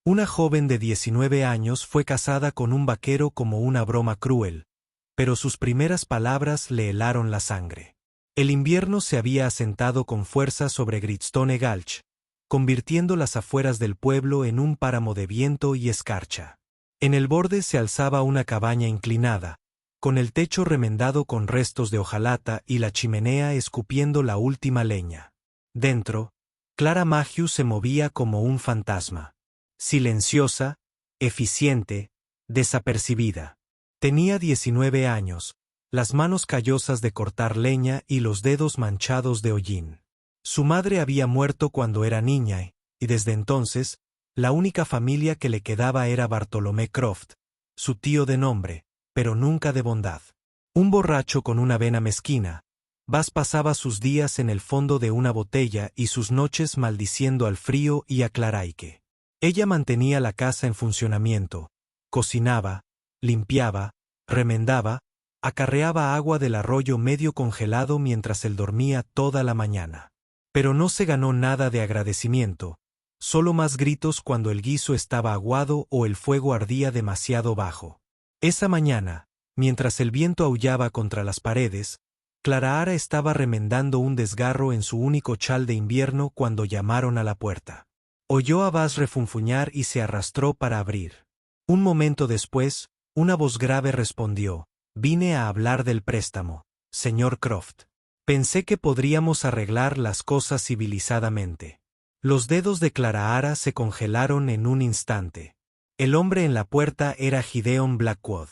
Una joven de 19 años fue casada con un vaquero como una broma cruel, pero sus primeras palabras le helaron la sangre. El invierno se había asentado con fuerza sobre Gritstone Gulch, convirtiendo las afueras del pueblo en un páramo de viento y escarcha. En el borde se alzaba una cabaña inclinada, con el techo remendado con restos de hojalata y la chimenea escupiendo la última leña. Dentro, Clara Mayhew se movía como un fantasma. Silenciosa, eficiente, desapercibida. Tenía 19 años, las manos callosas de cortar leña y los dedos manchados de hollín. Su madre había muerto cuando era niña y desde entonces, la única familia que le quedaba era Bartolomé Croft, su tío de nombre, pero nunca de bondad. Un borracho con una vena mezquina, Bass pasaba sus días en el fondo de una botella y sus noches maldiciendo al frío y a Claraique. Ella mantenía la casa en funcionamiento, cocinaba, limpiaba, remendaba, acarreaba agua del arroyo medio congelado mientras él dormía toda la mañana. Pero no se ganó nada de agradecimiento, solo más gritos cuando el guiso estaba aguado o el fuego ardía demasiado bajo. Esa mañana, mientras el viento aullaba contra las paredes, Clarahara estaba remendando un desgarro en su único chal de invierno cuando llamaron a la puerta. Oyó a Bass refunfuñar y se arrastró para abrir. Un momento después, una voz grave respondió: «Vine a hablar del préstamo, señor Croft. Pensé que podríamos arreglar las cosas civilizadamente». Los dedos de Clarahara se congelaron en un instante. El hombre en la puerta era Gideon Blackwood.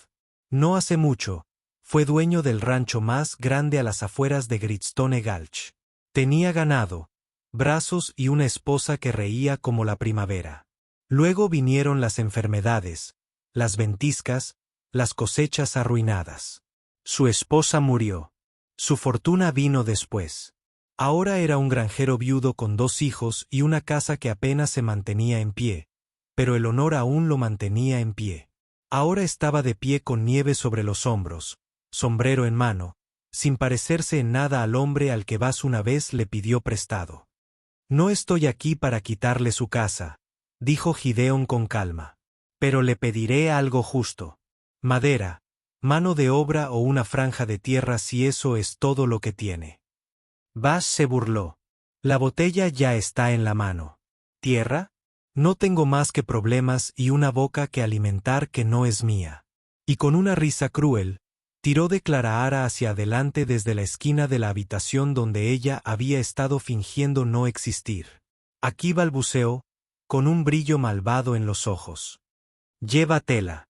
No hace mucho, fue dueño del rancho más grande a las afueras de Gritstone Gulch. Tenía ganado, brazos y una esposa que reía como la primavera. Luego vinieron las enfermedades, las ventiscas, las cosechas arruinadas. Su esposa murió. Su fortuna vino después. Ahora era un granjero viudo con 2 hijos y una casa que apenas se mantenía en pie, pero el honor aún lo mantenía en pie. Ahora estaba de pie con nieve sobre los hombros, sombrero en mano, sin parecerse en nada al hombre al que Bass una vez le pidió prestado. «No estoy aquí para quitarle su casa», dijo Gideon con calma. «Pero le pediré algo justo. Madera, mano de obra o una franja de tierra si eso es todo lo que tiene». Bass se burló. «La botella ya está en la mano. ¿Tierra? No tengo más que problemas y una boca que alimentar que no es mía». Y con una risa cruel, tiró de Clarahara hacia adelante desde la esquina de la habitación donde ella había estado fingiendo no existir. Aquí balbuceó, con un brillo malvado en los ojos: «Llévatela».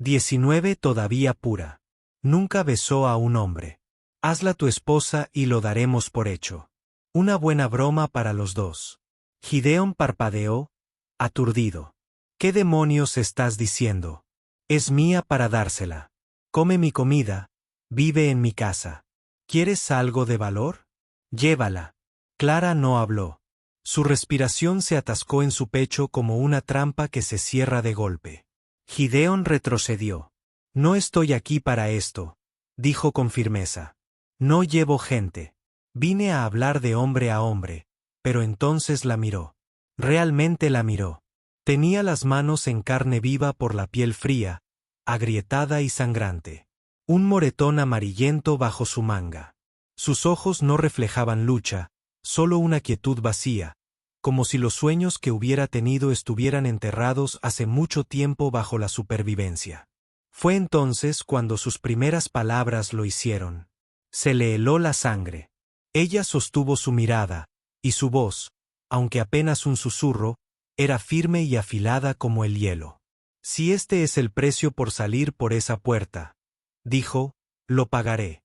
19 todavía pura. Nunca besó a un hombre. Hazla tu esposa y lo daremos por hecho. Una buena broma para los dos. Gideon parpadeó, aturdido. ¿Qué demonios estás diciendo? Es mía para dársela. Come mi comida, vive en mi casa. ¿Quieres algo de valor? Llévala. Clara no habló. Su respiración se atascó en su pecho como una trampa que se cierra de golpe. Gideon retrocedió. «No estoy aquí para esto», dijo con firmeza. «No llevo gente. Vine a hablar de hombre a hombre». Pero entonces la miró. Realmente la miró. Tenía las manos en carne viva por la piel fría, agrietada y sangrante. Un moretón amarillento bajo su manga. Sus ojos no reflejaban lucha, solo una quietud vacía, como si los sueños que hubiera tenido estuvieran enterrados hace mucho tiempo bajo la supervivencia. Fue entonces cuando sus primeras palabras lo hicieron. Se le heló la sangre. Ella sostuvo su mirada, y su voz, aunque apenas un susurro, era firme y afilada como el hielo. «Si este es el precio por salir por esa puerta», dijo, «lo pagaré».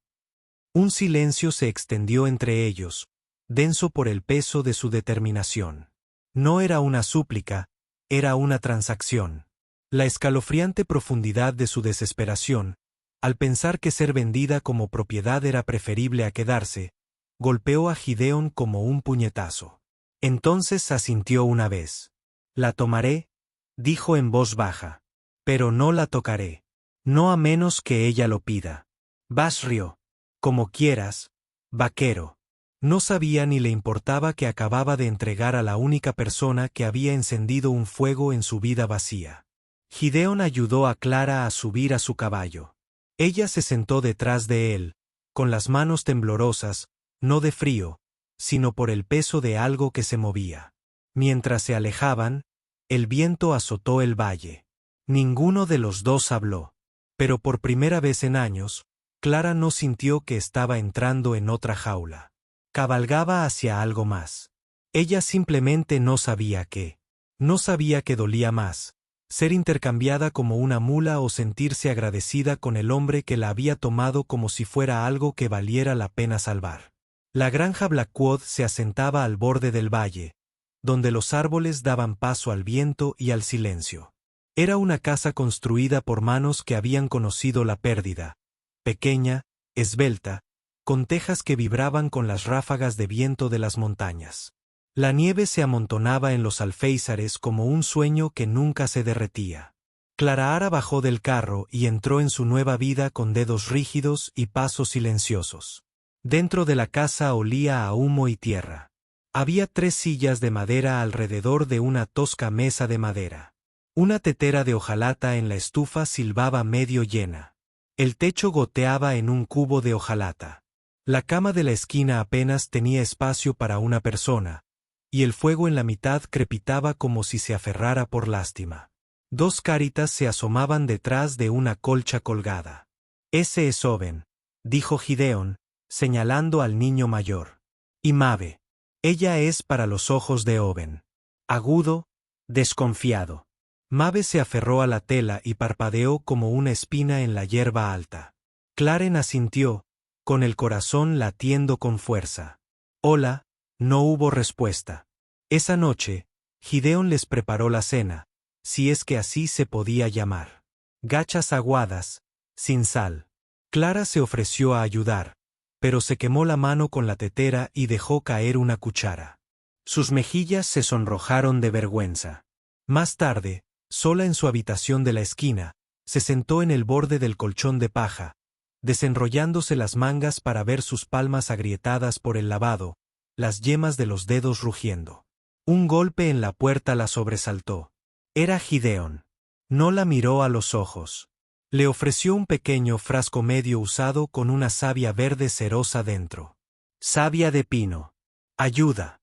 Un silencio se extendió entre ellos, denso por el peso de su determinación. No era una súplica, era una transacción. La escalofriante profundidad de su desesperación, al pensar que ser vendida como propiedad era preferible a quedarse, golpeó a Gideon como un puñetazo. Entonces asintió una vez. «La tomaré», dijo en voz baja, «pero no la tocaré. No a menos que ella lo pida». Bass rió. «Como quieras, vaquero». No sabía ni le importaba que acababa de entregar a la única persona que había encendido un fuego en su vida vacía. Gideon ayudó a Clara a subir a su caballo. Ella se sentó detrás de él, con las manos temblorosas, no de frío, sino por el peso de algo que se movía. Mientras se alejaban, el viento azotó el valle. Ninguno de los dos habló. Pero por primera vez en años, Clara no sintió que estaba entrando en otra jaula. Cabalgaba hacia algo más. Ella simplemente no sabía qué. No sabía que dolía más, ser intercambiada como una mula o sentirse agradecida con el hombre que la había tomado como si fuera algo que valiera la pena salvar. La granja Blackwood se asentaba al borde del valle, donde los árboles daban paso al viento y al silencio. Era una casa construida por manos que habían conocido la pérdida, pequeña, esbelta, con tejas que vibraban con las ráfagas de viento de las montañas. La nieve se amontonaba en los alféizares como un sueño que nunca se derretía. Clara bajó del carro y entró en su nueva vida con dedos rígidos y pasos silenciosos. Dentro de la casa olía a humo y tierra. Había 3 sillas de madera alrededor de una tosca mesa de madera. Una tetera de hojalata en la estufa silbaba medio llena. El techo goteaba en un cubo de hojalata. La cama de la esquina apenas tenía espacio para una persona, y el fuego en la mitad crepitaba como si se aferrara por lástima. 2 caritas se asomaban detrás de una colcha colgada. «Ese es Owen», dijo Gideon, señalando al niño mayor. «Y Maeve. Ella es para los ojos de Owen». Agudo, desconfiado. Maeve se aferró a la tela y parpadeó como una espina en la hierba alta. Claren asintió, con el corazón latiendo con fuerza. «Hola», no hubo respuesta. Esa noche, Gideon les preparó la cena, si es que así se podía llamar. Gachas aguadas, sin sal. Clara se ofreció a ayudar, pero se quemó la mano con la tetera y dejó caer una cuchara. Sus mejillas se sonrojaron de vergüenza. Más tarde, sola en su habitación de la esquina, se sentó en el borde del colchón de paja, desenrollándose las mangas para ver sus palmas agrietadas por el lavado, las yemas de los dedos rugiendo. Un golpe en la puerta la sobresaltó. Era Gideon. No la miró a los ojos. Le ofreció un pequeño frasco medio usado con una savia verde cerosa dentro. «Savia de pino. Ayuda».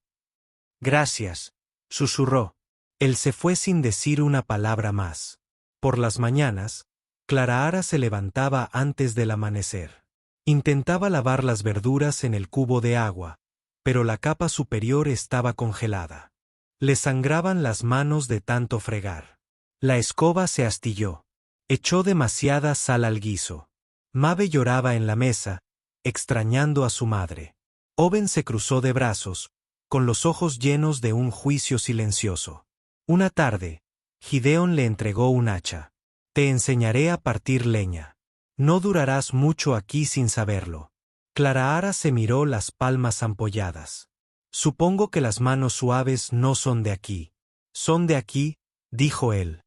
«Gracias», susurró. Él se fue sin decir una palabra más. Por las mañanas, Clara se levantaba antes del amanecer. Intentaba lavar las verduras en el cubo de agua, pero la capa superior estaba congelada. Le sangraban las manos de tanto fregar. La escoba se astilló. Echó demasiada sal al guiso. Maeve lloraba en la mesa, extrañando a su madre. Owen se cruzó de brazos, con los ojos llenos de un juicio silencioso. Una tarde, Gideon le entregó un hacha. «Te enseñaré a partir leña. No durarás mucho aquí sin saberlo». Clara se miró las palmas ampolladas. «Supongo que las manos suaves no son de aquí». «Son de aquí», dijo él.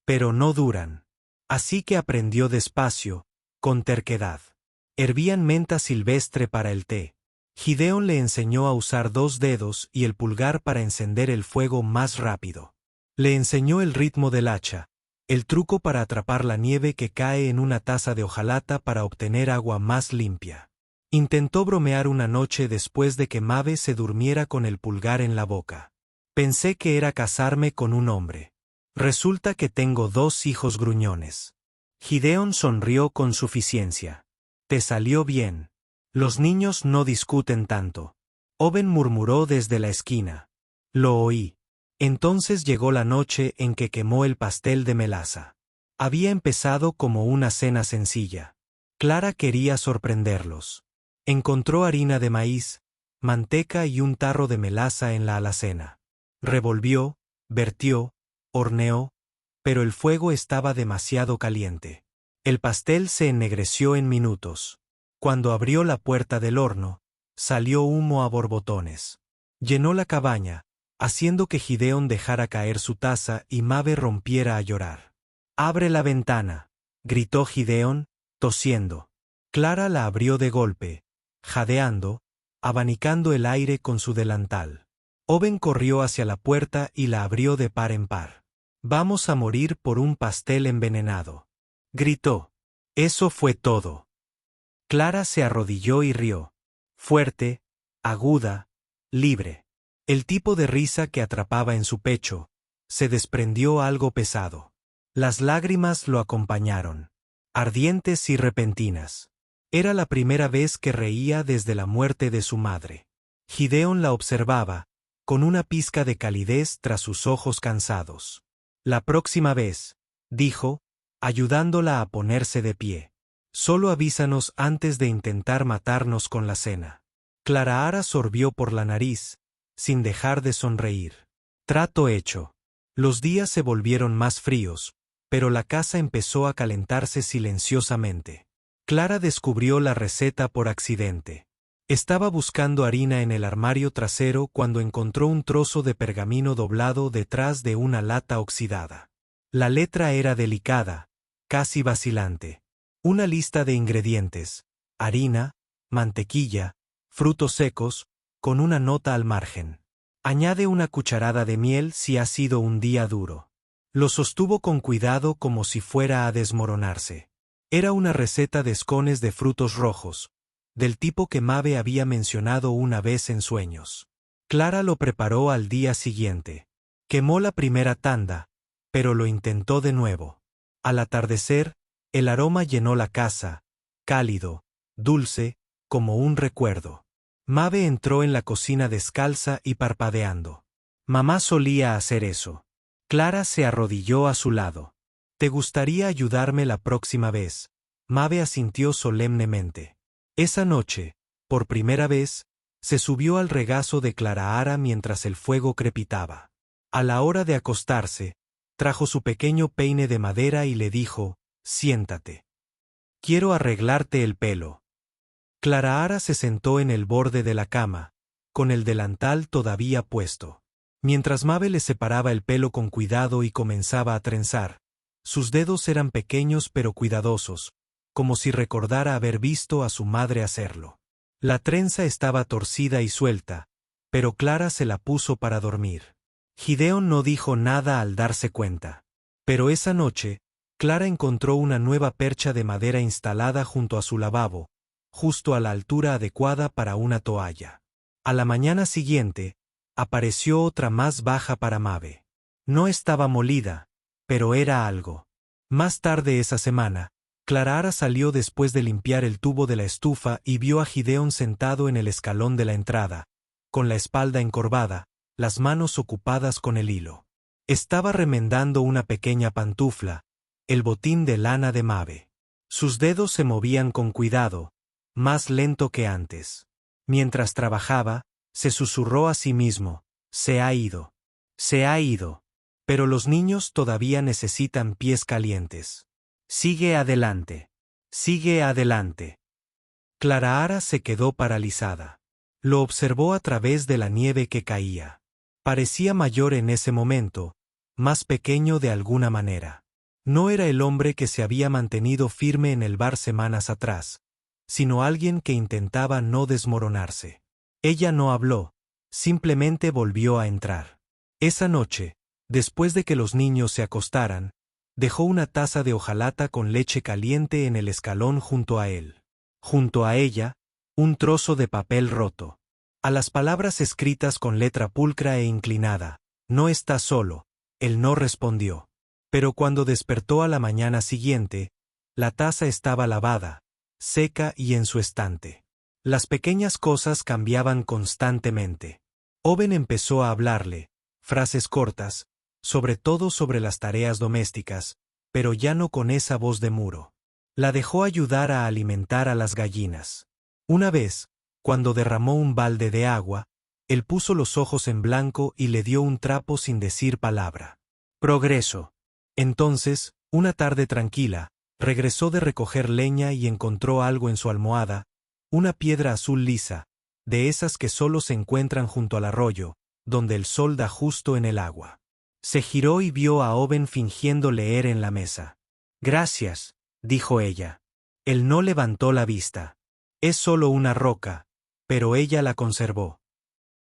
«Pero no duran». Así que aprendió despacio, con terquedad. Hervían menta silvestre para el té. Gideon le enseñó a usar 2 dedos y el pulgar para encender el fuego más rápido. Le enseñó el ritmo del hacha, el truco para atrapar la nieve que cae en una taza de hojalata para obtener agua más limpia. Intentó bromear una noche después de que Maeve se durmiera con el pulgar en la boca. «Pensé que era casarme con un hombre. Resulta que tengo 2 hijos gruñones». Gideon sonrió con suficiencia. «Te salió bien. Los niños no discuten tanto». Owen murmuró desde la esquina. Lo oí. Entonces llegó la noche en que quemó el pastel de melaza. Había empezado como una cena sencilla. Clara quería sorprenderlos. Encontró harina de maíz, manteca y un tarro de melaza en la alacena. Revolvió, vertió, horneó, pero el fuego estaba demasiado caliente. El pastel se ennegreció en minutos. Cuando abrió la puerta del horno, salió humo a borbotones. Llenó la cabaña, haciendo que Gideon dejara caer su taza y Maeve rompiera a llorar. «Abre la ventana», gritó Gideon, tosiendo. Clara la abrió de golpe, jadeando, abanicando el aire con su delantal. Owen corrió hacia la puerta y la abrió de par en par. «Vamos a morir por un pastel envenenado», gritó. Eso fue todo. Clara se arrodilló y rió. Fuerte, aguda, libre. El tipo de risa que atrapaba en su pecho. Se desprendió algo pesado. Las lágrimas lo acompañaron. Ardientes y repentinas. Era la primera vez que reía desde la muerte de su madre. Gideon la observaba, con una pizca de calidez tras sus ojos cansados. «La próxima vez», dijo, ayudándola a ponerse de pie. «Solo avísanos antes de intentar matarnos con la cena». Clara sorbió por la nariz, sin dejar de sonreír. Trato hecho. Los días se volvieron más fríos, pero la casa empezó a calentarse silenciosamente. Clara descubrió la receta por accidente. Estaba buscando harina en el armario trasero cuando encontró un trozo de pergamino doblado detrás de una lata oxidada. La letra era delicada, casi vacilante. Una lista de ingredientes: harina, mantequilla, frutos secos, con una nota al margen. Añade una cucharada de miel si ha sido un día duro. Lo sostuvo con cuidado como si fuera a desmoronarse. Era una receta de scones de frutos rojos, del tipo que Maeve había mencionado una vez en sueños. Clara lo preparó al día siguiente. Quemó la primera tanda, pero lo intentó de nuevo. Al atardecer, el aroma llenó la casa, cálido, dulce, como un recuerdo. Maeve entró en la cocina descalza y parpadeando. Mamá solía hacer eso. Clara se arrodilló a su lado. «¿Te gustaría ayudarme la próxima vez?». Maeve asintió solemnemente. Esa noche, por primera vez, se subió al regazo de Clara mientras el fuego crepitaba. A la hora de acostarse, trajo su pequeño peine de madera y le dijo: «Siéntate. Quiero arreglarte el pelo». Clara se sentó en el borde de la cama, con el delantal todavía puesto. Mientras Maeve le separaba el pelo con cuidado y comenzaba a trenzar, sus dedos eran pequeños pero cuidadosos, como si recordara haber visto a su madre hacerlo. La trenza estaba torcida y suelta, pero Clara se la puso para dormir. Gideon no dijo nada al darse cuenta. Pero esa noche, Clara encontró una nueva percha de madera instalada junto a su lavabo, justo a la altura adecuada para una toalla. A la mañana siguiente, apareció otra más baja para Maeve. No estaba molida, pero era algo. Más tarde esa semana, Clara salió después de limpiar el tubo de la estufa y vio a Gideon sentado en el escalón de la entrada, con la espalda encorvada, las manos ocupadas con el hilo. Estaba remendando una pequeña pantufla, el botín de lana de Maeve. Sus dedos se movían con cuidado, más lento que antes. Mientras trabajaba, se susurró a sí mismo: «Se ha ido. Se ha ido. Pero los niños todavía necesitan pies calientes. Sigue adelante. Sigue adelante». Clara se quedó paralizada. Lo observó a través de la nieve que caía. Parecía mayor en ese momento, más pequeño de alguna manera. No era el hombre que se había mantenido firme en el bar semanas atrás, sino alguien que intentaba no desmoronarse. Ella no habló, simplemente volvió a entrar. Esa noche, después de que los niños se acostaran, dejó una taza de hojalata con leche caliente en el escalón junto a él. Junto a ella, un trozo de papel roto. A las palabras escritas con letra pulcra e inclinada: «No está solo», él no respondió. Pero cuando despertó a la mañana siguiente, la taza estaba lavada, seca y en su estante. Las pequeñas cosas cambiaban constantemente. Owen empezó a hablarle, frases cortas, sobre todo sobre las tareas domésticas, pero ya no con esa voz de muro. La dejó ayudar a alimentar a las gallinas. Una vez, cuando derramó un balde de agua, él puso los ojos en blanco y le dio un trapo sin decir palabra. Progreso. Entonces, una tarde tranquila, regresó de recoger leña y encontró algo en su almohada, una piedra azul lisa, de esas que solo se encuentran junto al arroyo, donde el sol da justo en el agua. Se giró y vio a Owen fingiendo leer en la mesa. «Gracias», dijo ella. Él no levantó la vista. «Es solo una roca», pero ella la conservó.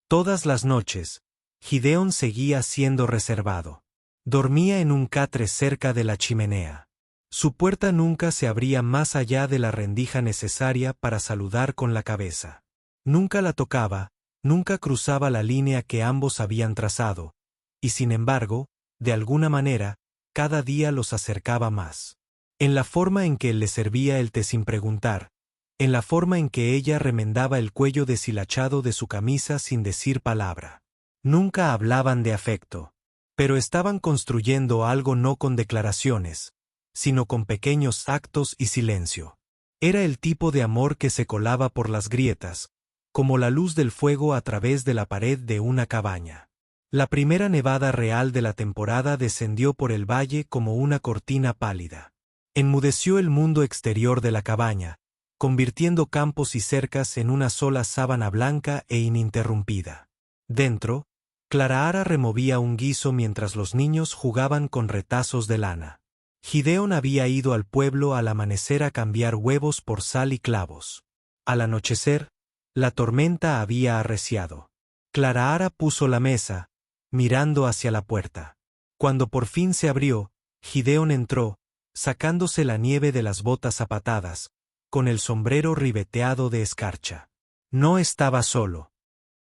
Todas las noches, Gideón seguía siendo reservado. Dormía en un catre cerca de la chimenea. Su puerta nunca se abría más allá de la rendija necesaria para saludar con la cabeza. Nunca la tocaba, nunca cruzaba la línea que ambos habían trazado, y sin embargo, de alguna manera, cada día los acercaba más. En la forma en que él le servía el té sin preguntar, en la forma en que ella remendaba el cuello deshilachado de su camisa sin decir palabra. Nunca hablaban de afecto, pero estaban construyendo algo no con declaraciones, sino con pequeños actos y silencio. Era el tipo de amor que se colaba por las grietas, como la luz del fuego a través de la pared de una cabaña. La primera nevada real de la temporada descendió por el valle como una cortina pálida. Enmudeció el mundo exterior de la cabaña, convirtiendo campos y cercas en una sola sábana blanca e ininterrumpida. Dentro, Clarahara removía un guiso mientras los niños jugaban con retazos de lana. Gideón había ido al pueblo al amanecer a cambiar huevos por sal y clavos. Al anochecer, la tormenta había arreciado. Clarahara puso la mesa, mirando hacia la puerta. Cuando por fin se abrió, Gideón entró, sacándose la nieve de las botas zapatadas, con el sombrero ribeteado de escarcha. No estaba solo.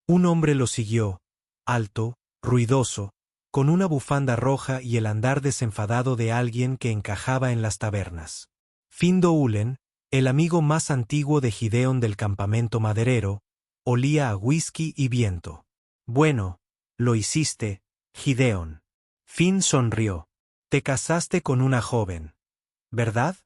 Un hombre lo siguió, alto, ruidoso, con una bufanda roja y el andar desenfadado de alguien que encajaba en las tabernas. Findo Ulen, el amigo más antiguo de Gideón del campamento maderero, olía a whisky y viento. Bueno, lo hiciste, Gideón. Finn sonrió. Te casaste con una joven, ¿verdad?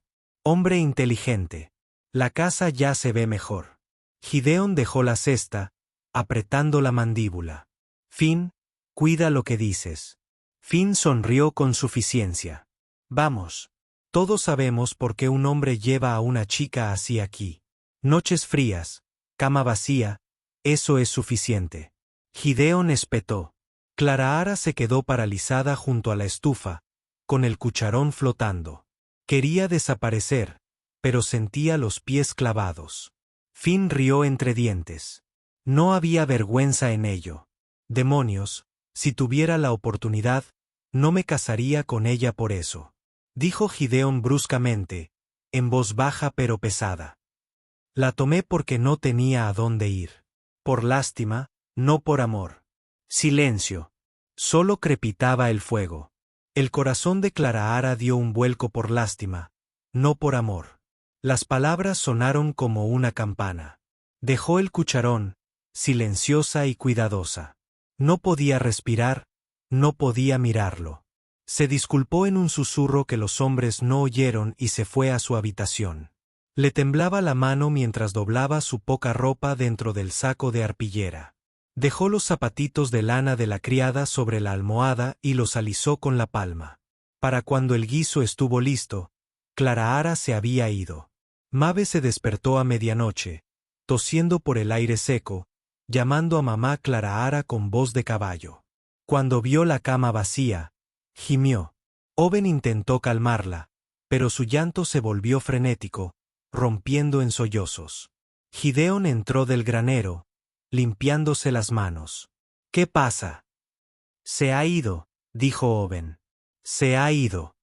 Hombre inteligente. La casa ya se ve mejor. Gideón dejó la cesta, apretando la mandíbula. Finn, cuida lo que dices. Finn sonrió con suficiencia. Vamos. Todos sabemos por qué un hombre lleva a una chica así aquí. Noches frías, cama vacía, eso es suficiente. Gideón espetó. Clarahara se quedó paralizada junto a la estufa, con el cucharón flotando. Quería desaparecer, pero sentía los pies clavados. Finn rió entre dientes. No había vergüenza en ello. Demonios, si tuviera la oportunidad, no me casaría con ella por eso. Dijo Gideón bruscamente, en voz baja pero pesada. La tomé porque no tenía a dónde ir. Por lástima, no por amor. Silencio. Solo crepitaba el fuego. El corazón de Clarahara dio un vuelco por lástima, no por amor. Las palabras sonaron como una campana. Dejó el cucharón, silenciosa y cuidadosa. No podía respirar, no podía mirarlo. Se disculpó en un susurro que los hombres no oyeron y se fue a su habitación. Le temblaba la mano mientras doblaba su poca ropa dentro del saco de arpillera. Dejó los zapatitos de lana de la criada sobre la almohada y los alisó con la palma. Para cuando el guiso estuvo listo, Clarahara se había ido. Mabe se despertó a medianoche, tosiendo por el aire seco, llamando a mamá Clarahara con voz de caballo. Cuando vio la cama vacía, gimió. Owen intentó calmarla, pero su llanto se volvió frenético, rompiendo en sollozos. Gideón entró del granero, limpiándose las manos. ¿Qué pasa? Se ha ido, dijo Owen. Se ha ido.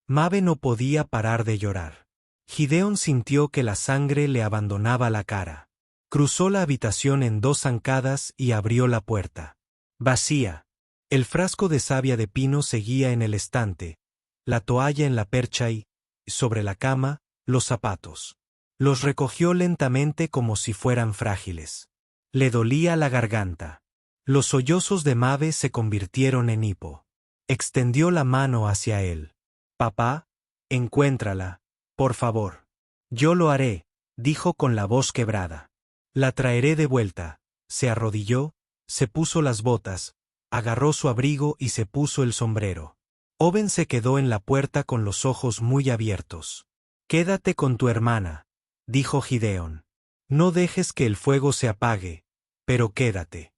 Mabe no podía parar de llorar. Gideón sintió que la sangre le abandonaba la cara. Cruzó la habitación en dos zancadas y abrió la puerta. Vacía. El frasco de savia de pino seguía en el estante, la toalla en la percha y, sobre la cama, los zapatos. Los recogió lentamente como si fueran frágiles. Le dolía la garganta. Los sollozos de Mabe se convirtieron en hipo. Extendió la mano hacia él. Papá, encuéntrala, por favor. Yo lo haré, dijo con la voz quebrada. La traeré de vuelta. Se arrodilló, se puso las botas, agarró su abrigo y se puso el sombrero. Owen se quedó en la puerta con los ojos muy abiertos. Quédate con tu hermana, dijo Gideón. No dejes que el fuego se apague, pero quédate.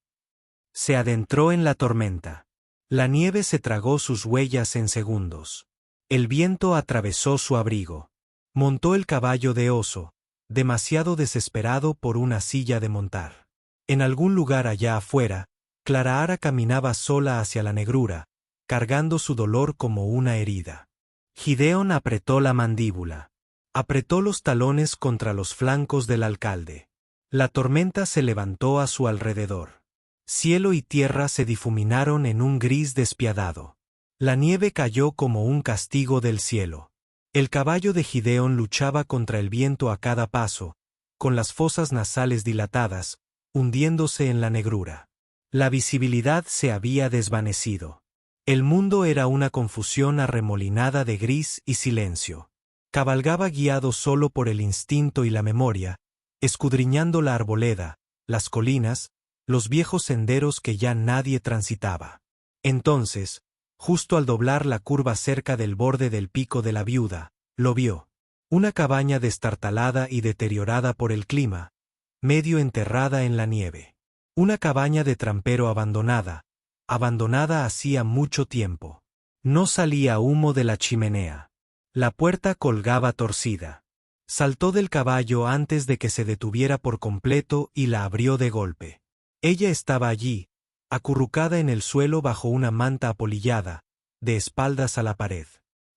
Se adentró en la tormenta. La nieve se tragó sus huellas en segundos. El viento atravesó su abrigo. Montó el caballo de oso, demasiado desesperado por una silla de montar. En algún lugar allá afuera, Clara caminaba sola hacia la negrura, cargando su dolor como una herida. Gideon apretó la mandíbula. Apretó los talones contra los flancos del alcalde. La tormenta se levantó a su alrededor. Cielo y tierra se difuminaron en un gris despiadado. La nieve cayó como un castigo del cielo. El caballo de Gideon luchaba contra el viento a cada paso, con las fosas nasales dilatadas, hundiéndose en la negrura. La visibilidad se había desvanecido. El mundo era una confusión arremolinada de gris y silencio. Cabalgaba guiado solo por el instinto y la memoria, escudriñando la arboleda, las colinas, los viejos senderos que ya nadie transitaba. Entonces, justo al doblar la curva cerca del borde del pico de la Viuda, lo vio. Una cabaña destartalada y deteriorada por el clima, medio enterrada en la nieve. Una cabaña de trampero abandonada hacía mucho tiempo. No salía humo de la chimenea. La puerta colgaba torcida. Saltó del caballo antes de que se detuviera por completo y la abrió de golpe. Ella estaba allí, acurrucada en el suelo bajo una manta apolillada, de espaldas a la pared.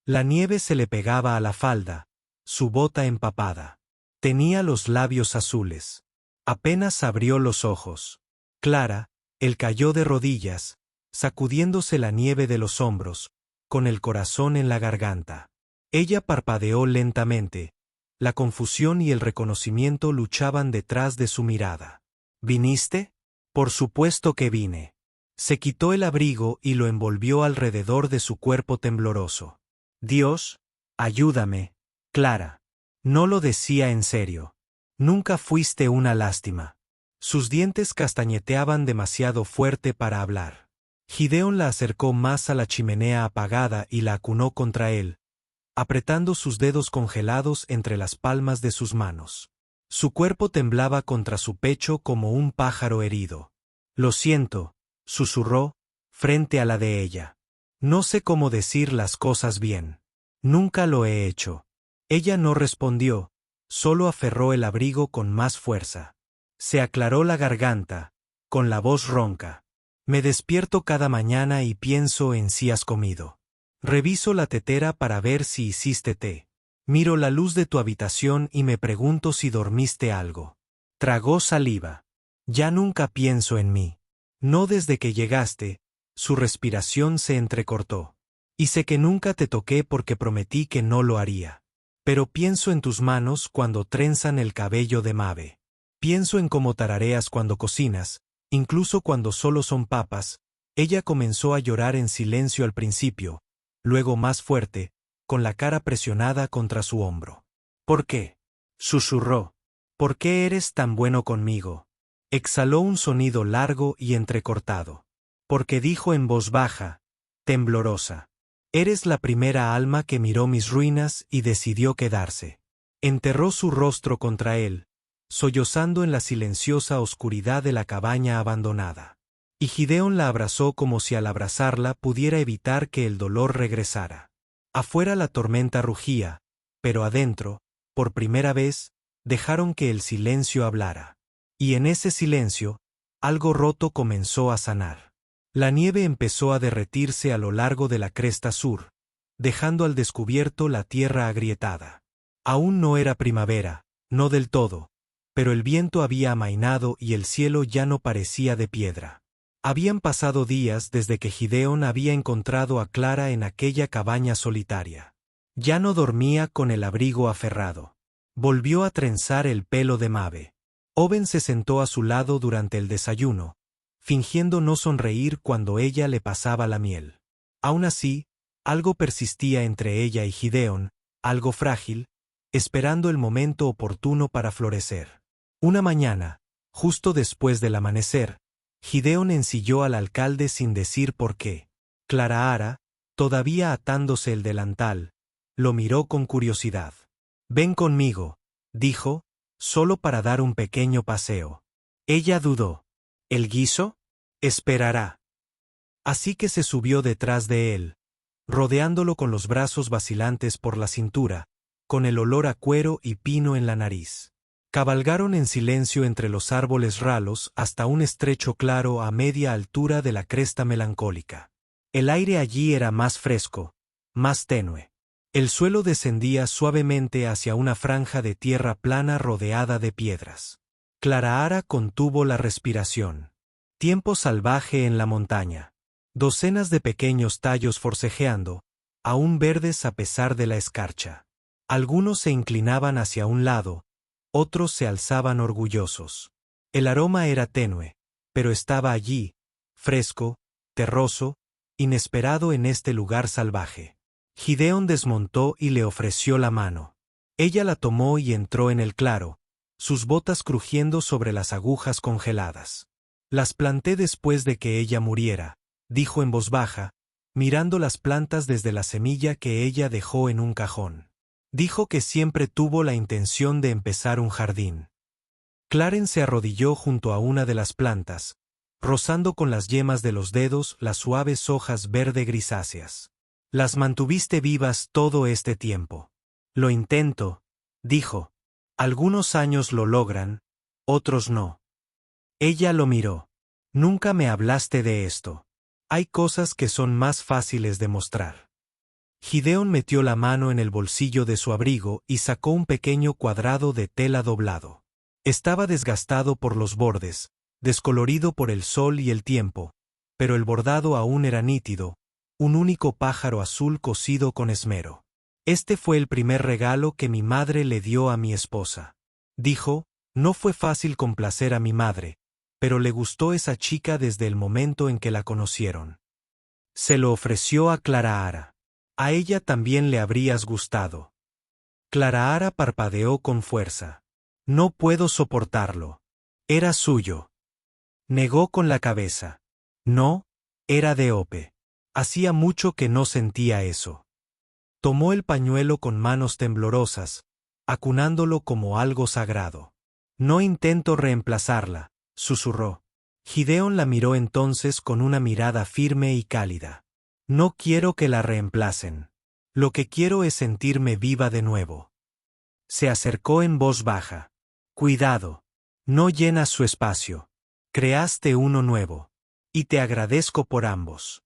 La nieve se le pegaba a la falda, su bota empapada. Tenía los labios azules. Apenas abrió los ojos. Clara, él cayó de rodillas, sacudiéndose la nieve de los hombros, con el corazón en la garganta. Ella parpadeó lentamente. La confusión y el reconocimiento luchaban detrás de su mirada. ¿Viniste? Por supuesto que vine. Se quitó el abrigo y lo envolvió alrededor de su cuerpo tembloroso. Dios, ayúdame, Clara. No lo decía en serio. Nunca fuiste una lástima. Sus dientes castañeteaban demasiado fuerte para hablar. Gideon la acercó más a la chimenea apagada y la acunó contra él, apretando sus dedos congelados entre las palmas de sus manos. Su cuerpo temblaba contra su pecho como un pájaro herido. Lo siento, susurró, frente a la de ella. No sé cómo decir las cosas bien. Nunca lo he hecho. Ella no respondió, solo aferró el abrigo con más fuerza. Se aclaró la garganta, con la voz ronca. Me despierto cada mañana y pienso en si has comido. Reviso la tetera para ver si hiciste té. Miro la luz de tu habitación y me pregunto si dormiste algo. Tragó saliva. Ya nunca pienso en mí. No desde que llegaste. Su respiración se entrecortó. Y sé que nunca te toqué porque prometí que no lo haría. Pero pienso en tus manos cuando trenzan el cabello de Mabe. Pienso en cómo tarareas cuando cocinas, incluso cuando solo son papas. Ella comenzó a llorar en silencio al principio, luego más fuerte, con la cara presionada contra su hombro. ¿Por qué? Susurró. ¿Por qué eres tan bueno conmigo? Exhaló un sonido largo y entrecortado. Porque dijo en voz baja, temblorosa. Eres la primera alma que miró mis ruinas y decidió quedarse. Enterró su rostro contra él, sollozando en la silenciosa oscuridad de la cabaña abandonada. Y Gideon la abrazó como si al abrazarla pudiera evitar que el dolor regresara. Afuera la tormenta rugía, pero adentro, por primera vez, dejaron que el silencio hablara. Y en ese silencio, algo roto comenzó a sanar. La nieve empezó a derretirse a lo largo de la cresta sur, dejando al descubierto la tierra agrietada. Aún no era primavera, no del todo, pero el viento había amainado y el cielo ya no parecía de piedra. Habían pasado días desde que Gideon había encontrado a Clara en aquella cabaña solitaria. Ya no dormía con el abrigo aferrado. Volvió a trenzar el pelo de Mabe. Owen se sentó a su lado durante el desayuno, fingiendo no sonreír cuando ella le pasaba la miel. Aún así, algo persistía entre ella y Gideon, algo frágil, esperando el momento oportuno para florecer. Una mañana, justo después del amanecer, Gideon ensilló al alcalde sin decir por qué. Clara, todavía atándose el delantal, lo miró con curiosidad. «Ven conmigo», dijo, solo para dar un pequeño paseo. Ella dudó. ¿El guiso? Esperará. Así que se subió detrás de él, rodeándolo con los brazos vacilantes por la cintura, con el olor a cuero y pino en la nariz. Cabalgaron en silencio entre los árboles ralos hasta un estrecho claro a media altura de la cresta melancólica. El aire allí era más fresco, más tenue. El suelo descendía suavemente hacia una franja de tierra plana rodeada de piedras. Clarahara contuvo la respiración. Tiempo salvaje en la montaña. Docenas de pequeños tallos forcejeando, aún verdes a pesar de la escarcha. Algunos se inclinaban hacia un lado, otros se alzaban orgullosos. El aroma era tenue, pero estaba allí, fresco, terroso, inesperado en este lugar salvaje. Gideón desmontó y le ofreció la mano. Ella la tomó y entró en el claro, sus botas crujiendo sobre las agujas congeladas. Las planté después de que ella muriera, dijo en voz baja, mirando las plantas desde la semilla que ella dejó en un cajón. Dijo que siempre tuvo la intención de empezar un jardín. Clarence se arrodilló junto a una de las plantas, rozando con las yemas de los dedos las suaves hojas verde grisáceas. Las mantuviste vivas todo este tiempo. Lo intento, dijo. Algunos años lo logran, otros no. Ella lo miró. Nunca me hablaste de esto. Hay cosas que son más fáciles de mostrar. Gideón metió la mano en el bolsillo de su abrigo y sacó un pequeño cuadrado de tela doblado. Estaba desgastado por los bordes, descolorido por el sol y el tiempo, pero el bordado aún era nítido, un único pájaro azul cosido con esmero. Este fue el primer regalo que mi madre le dio a mi esposa. Dijo, no fue fácil complacer a mi madre, pero le gustó esa chica desde el momento en que la conocieron. Se lo ofreció a Clarahara. A ella también le habrías gustado. Clarahara parpadeó con fuerza. No puedo soportarlo. Era suyo. Negó con la cabeza. No, era de Ope. Hacía mucho que no sentía eso. Tomó el pañuelo con manos temblorosas, acunándolo como algo sagrado. No intento reemplazarla, susurró. Gideón la miró entonces con una mirada firme y cálida. No quiero que la reemplacen. Lo que quiero es sentirme viva de nuevo. Se acercó en voz baja. Cuidado. No llenas su espacio. Creaste uno nuevo. Y te agradezco por ambos.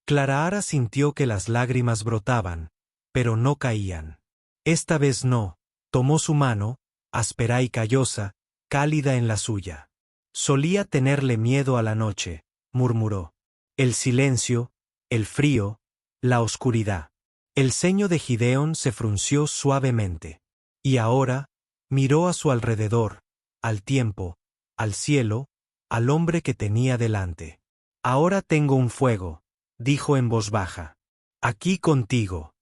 Clarahara sintió que las lágrimas brotaban, pero no caían. Esta vez no. Tomó su mano, áspera y callosa, cálida en la suya. Solía tenerle miedo a la noche, murmuró. El silencio, el frío, la oscuridad. El ceño de Gideón se frunció suavemente. Y ahora, miró a su alrededor, al tiempo, al cielo, al hombre que tenía delante. Ahora tengo un fuego, dijo en voz baja. Aquí contigo.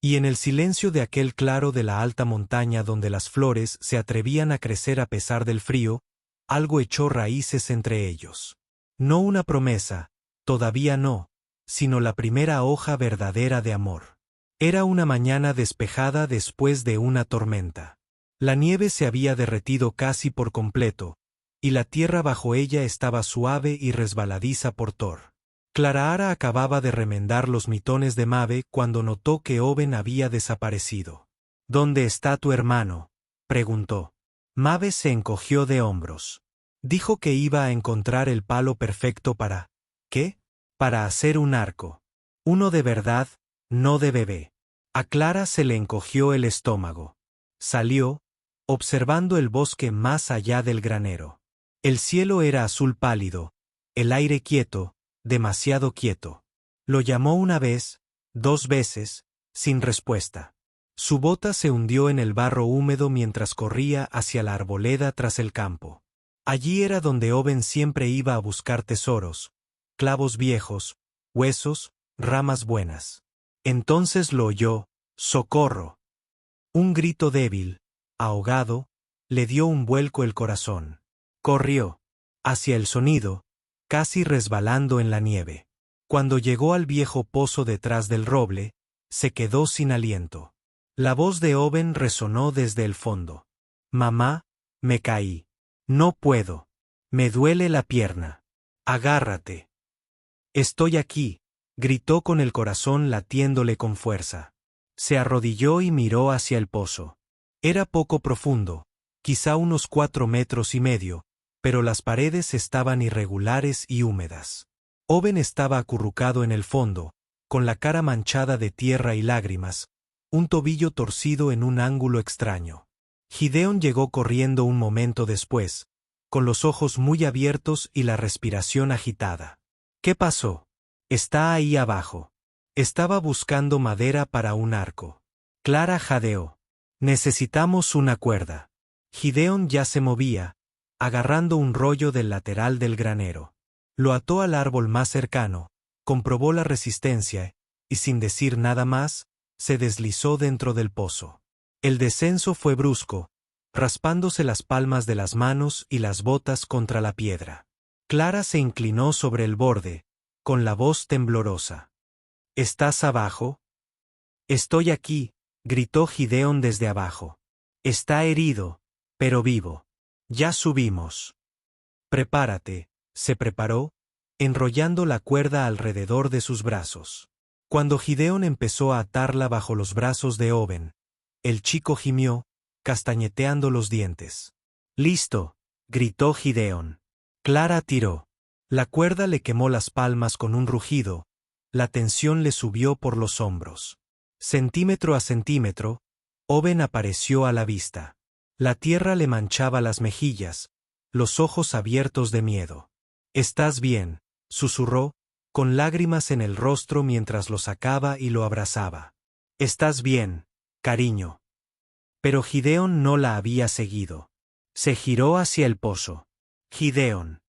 Y en el silencio de aquel claro de la alta montaña donde las flores se atrevían a crecer a pesar del frío, algo echó raíces entre ellos. No una promesa, todavía no, sino la primera hoja verdadera de amor. Era una mañana despejada después de una tormenta. La nieve se había derretido casi por completo, y la tierra bajo ella estaba suave y resbaladiza por Thor. Clarahara acababa de remendar los mitones de Maeve cuando notó que Owen había desaparecido. ¿Dónde está tu hermano?, preguntó. Maeve se encogió de hombros. Dijo que iba a encontrar el palo perfecto para... ¿qué? Para hacer un arco. Uno de verdad, no de bebé. A Clara se le encogió el estómago. Salió, observando el bosque más allá del granero. El cielo era azul pálido, el aire quieto, demasiado quieto. Lo llamó una vez, 2 veces, sin respuesta. Su bota se hundió en el barro húmedo mientras corría hacia la arboleda tras el campo. Allí era donde Owen siempre iba a buscar tesoros, clavos viejos, huesos, ramas buenas. Entonces lo oyó, ¡socorro! Un grito débil, ahogado, le dio un vuelco el corazón. Corrió hacia el sonido, casi resbalando en la nieve. Cuando llegó al viejo pozo detrás del roble, se quedó sin aliento. La voz de Owen resonó desde el fondo. Mamá, me caí. No puedo. Me duele la pierna. Agárrate. Estoy aquí, gritó con el corazón latiéndole con fuerza. Se arrodilló y miró hacia el pozo. Era poco profundo, quizá unos 4,5 metros, pero las paredes estaban irregulares y húmedas. Owen estaba acurrucado en el fondo, con la cara manchada de tierra y lágrimas, un tobillo torcido en un ángulo extraño. Gideon llegó corriendo un momento después, con los ojos muy abiertos y la respiración agitada. ¿Qué pasó? Está ahí abajo. Estaba buscando madera para un arco. Clara jadeó. Necesitamos una cuerda. Gideon ya se movía, agarrando un rollo del lateral del granero. Lo ató al árbol más cercano, comprobó la resistencia, y sin decir nada más, se deslizó dentro del pozo. El descenso fue brusco, raspándose las palmas de las manos y las botas contra la piedra. Clara se inclinó sobre el borde, con la voz temblorosa. ¿Estás abajo? Estoy aquí, gritó Gideon desde abajo. Está herido, pero vivo. Ya subimos. Prepárate, se preparó, enrollando la cuerda alrededor de sus brazos. Cuando Gideon empezó a atarla bajo los brazos de Owen, el chico gimió, castañeteando los dientes. «Listo», gritó Gideon. Clara tiró. La cuerda le quemó las palmas con un rugido, la tensión le subió por los hombros. Centímetro a centímetro, Owen apareció a la vista. La tierra le manchaba las mejillas, los ojos abiertos de miedo. «¿Estás bien?», susurró, con lágrimas en el rostro mientras lo sacaba y lo abrazaba. «¿Estás bien, cariño?». Pero Gideon no la había seguido. Se giró hacia el pozo. «Gideon».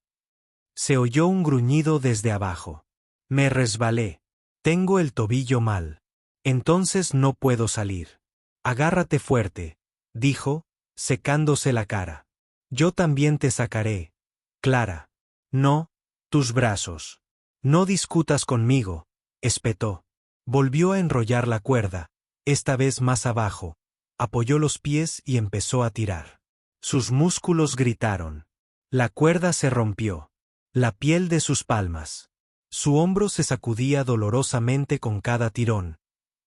Se oyó un gruñido desde abajo. «Me resbalé. Tengo el tobillo mal. Entonces no puedo salir». «Agárrate fuerte», dijo, secándose la cara. «Yo también te sacaré, Clara». «No, tus brazos». «No discutas conmigo», espetó. Volvió a enrollar la cuerda, esta vez más abajo, apoyó los pies y empezó a tirar. Sus músculos gritaron. La cuerda se rompió. La piel de sus palmas. Su hombro se sacudía dolorosamente con cada tirón,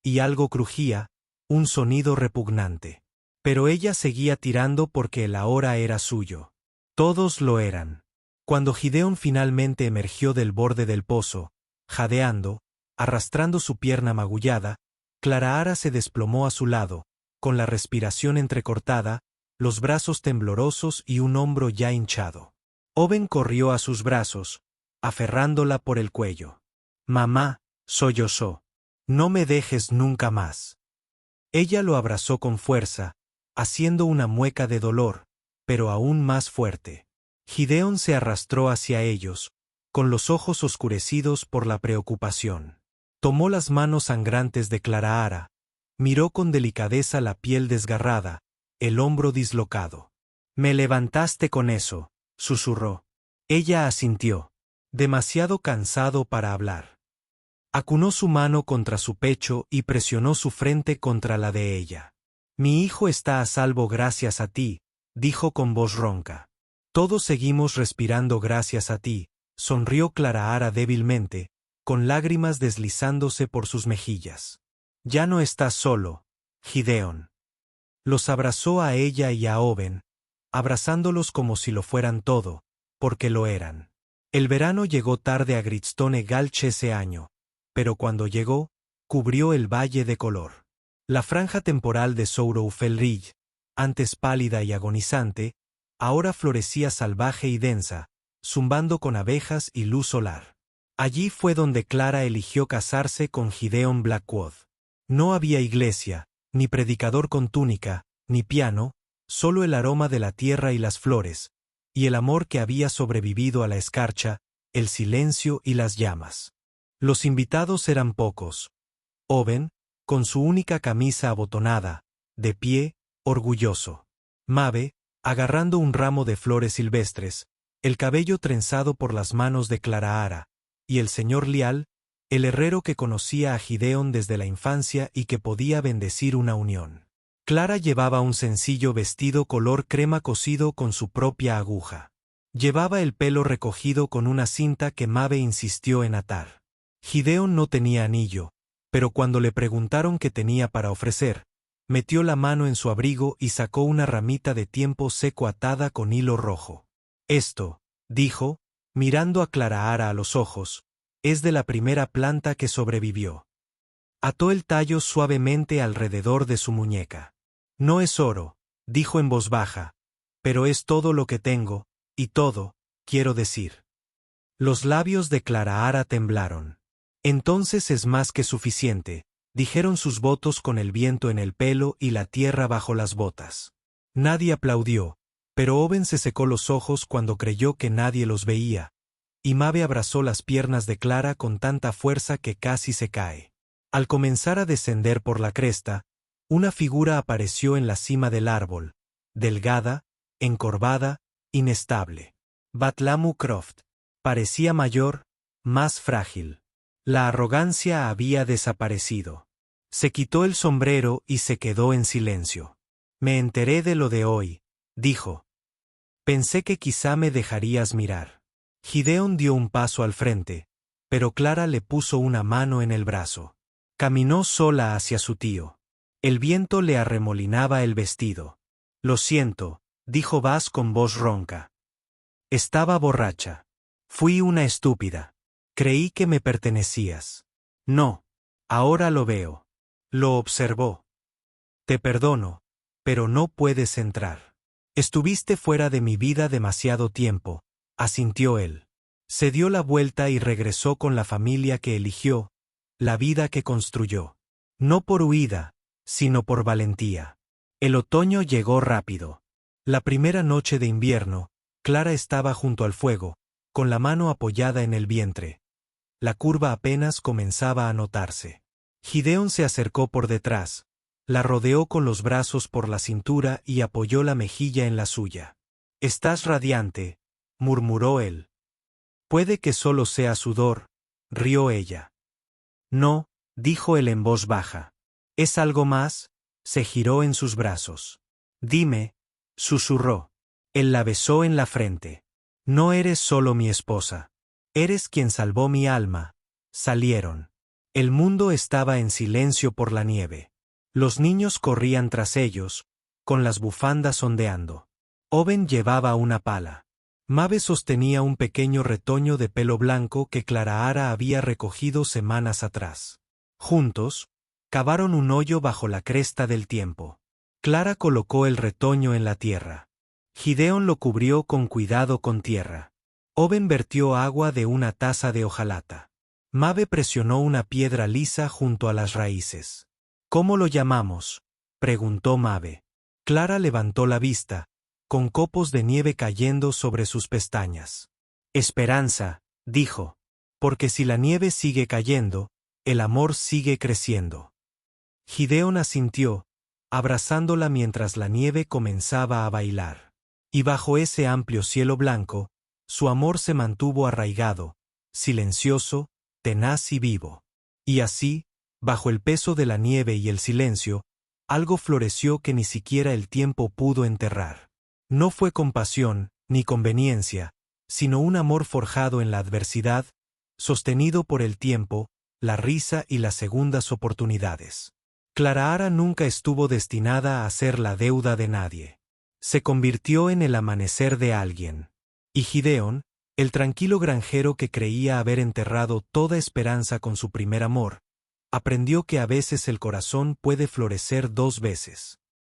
y algo crujía, un sonido repugnante. Pero ella seguía tirando porque el ahora era suyo. Todos lo eran. Cuando Gideon finalmente emergió del borde del pozo, jadeando, arrastrando su pierna magullada, Clarahara se desplomó a su lado, con la respiración entrecortada, los brazos temblorosos y un hombro ya hinchado. Owen corrió a sus brazos, aferrándola por el cuello. «Mamá», sollozó, «no me dejes nunca más». Ella lo abrazó con fuerza, haciendo una mueca de dolor, pero aún más fuerte. Gideon se arrastró hacia ellos, con los ojos oscurecidos por la preocupación. Tomó las manos sangrantes de Clarahara, miró con delicadeza la piel desgarrada, el hombro dislocado. «Me levantaste con eso», susurró. Ella asintió, demasiado cansado para hablar. Acunó su mano contra su pecho y presionó su frente contra la de ella. «Mi hijo está a salvo gracias a ti», dijo con voz ronca. «Todos seguimos respirando gracias a ti», sonrió Clarahara débilmente, con lágrimas deslizándose por sus mejillas. «Ya no estás solo, Gideon». Los abrazó a ella y a Owen, abrazándolos como si lo fueran todo, porque lo eran. El verano llegó tarde a Gridstone Gulch ese año, pero cuando llegó, cubrió el valle de color. La franja temporal de Sourou Fell Ridge, antes pálida y agonizante, ahora florecía salvaje y densa, zumbando con abejas y luz solar. Allí fue donde Clara eligió casarse con Gideon Blackwood. No había iglesia, ni predicador con túnica, ni piano, solo el aroma de la tierra y las flores, y el amor que había sobrevivido a la escarcha, el silencio y las llamas. Los invitados eran pocos. Owen, con su única camisa abotonada, de pie, orgulloso. Mabe, agarrando un ramo de flores silvestres, el cabello trenzado por las manos de Clarahara, y el señor Lial, el herrero que conocía a Gideon desde la infancia y que podía bendecir una unión. Clara llevaba un sencillo vestido color crema cosido con su propia aguja. Llevaba el pelo recogido con una cinta que Mabe insistió en atar. Gideon no tenía anillo, pero cuando le preguntaron qué tenía para ofrecer, Metió la mano en su abrigo y sacó una ramita de tiempo seco atada con hilo rojo. Esto, dijo, mirando a Clarahara a los ojos, es de la primera planta que sobrevivió. Ató el tallo suavemente alrededor de su muñeca. No es oro, dijo en voz baja, pero es todo lo que tengo, y todo, quiero decir. Los labios de Clarahara temblaron. Entonces es más que suficiente, dijeron sus votos con el viento en el pelo y la tierra bajo las botas. Nadie aplaudió, pero Owen se secó los ojos cuando creyó que nadie los veía, y Maeve abrazó las piernas de Clara con tanta fuerza que casi se cae. Al comenzar a descender por la cresta, una figura apareció en la cima del árbol, delgada, encorvada, inestable. Batlamu Croft. Parecía mayor, más frágil. La arrogancia había desaparecido. Se quitó el sombrero y se quedó en silencio. Me enteré de lo de hoy, dijo. Pensé que quizá me dejarías mirar. Gideon dio un paso al frente, pero Clara le puso una mano en el brazo. Caminó sola hacia su tío. El viento le arremolinaba el vestido. Lo siento, dijo Baz con voz ronca. Estaba borracha. Fui una estúpida. Creí que me pertenecías. No. Ahora lo veo. Lo observó. Te perdono, pero no puedes entrar. Estuviste fuera de mi vida demasiado tiempo, asintió él. Se dio la vuelta y regresó con la familia que eligió, la vida que construyó. No por huida, sino por valentía. El otoño llegó rápido. La primera noche de invierno, Clara estaba junto al fuego, con la mano apoyada en el vientre. La curva apenas comenzaba a notarse. Gideon se acercó por detrás, la rodeó con los brazos por la cintura y apoyó la mejilla en la suya. Estás radiante, murmuró él. Puede que solo sea sudor, rió ella. No, dijo él en voz baja. ¿Es algo más? Se giró en sus brazos. Dime, susurró. Él la besó en la frente. No eres solo mi esposa. Eres quien salvó mi alma. Salieron. El mundo estaba en silencio por la nieve. Los niños corrían tras ellos, con las bufandas ondeando. Owen llevaba una pala. Maeve sostenía un pequeño retoño de pelo blanco que Clarahara había recogido semanas atrás. Juntos, cavaron un hoyo bajo la cresta del tiempo. Clara colocó el retoño en la tierra. Gideon lo cubrió con cuidado con tierra. Owen vertió agua de una taza de hojalata. Maeve presionó una piedra lisa junto a las raíces. ¿Cómo lo llamamos?, preguntó Maeve. Clara levantó la vista, con copos de nieve cayendo sobre sus pestañas. Esperanza, dijo, porque si la nieve sigue cayendo, el amor sigue creciendo. Gideon asintió, abrazándola mientras la nieve comenzaba a bailar. Y bajo ese amplio cielo blanco, su amor se mantuvo arraigado, silencioso, tenaz y vivo. Y así, bajo el peso de la nieve y el silencio, algo floreció que ni siquiera el tiempo pudo enterrar. No fue compasión, ni conveniencia, sino un amor forjado en la adversidad, sostenido por el tiempo, la risa y las segundas oportunidades. Clarahara nunca estuvo destinada a ser la deuda de nadie. Se convirtió en el amanecer de alguien. Y Gideon, el tranquilo granjero que creía haber enterrado toda esperanza con su primer amor, aprendió que a veces el corazón puede florecer dos veces.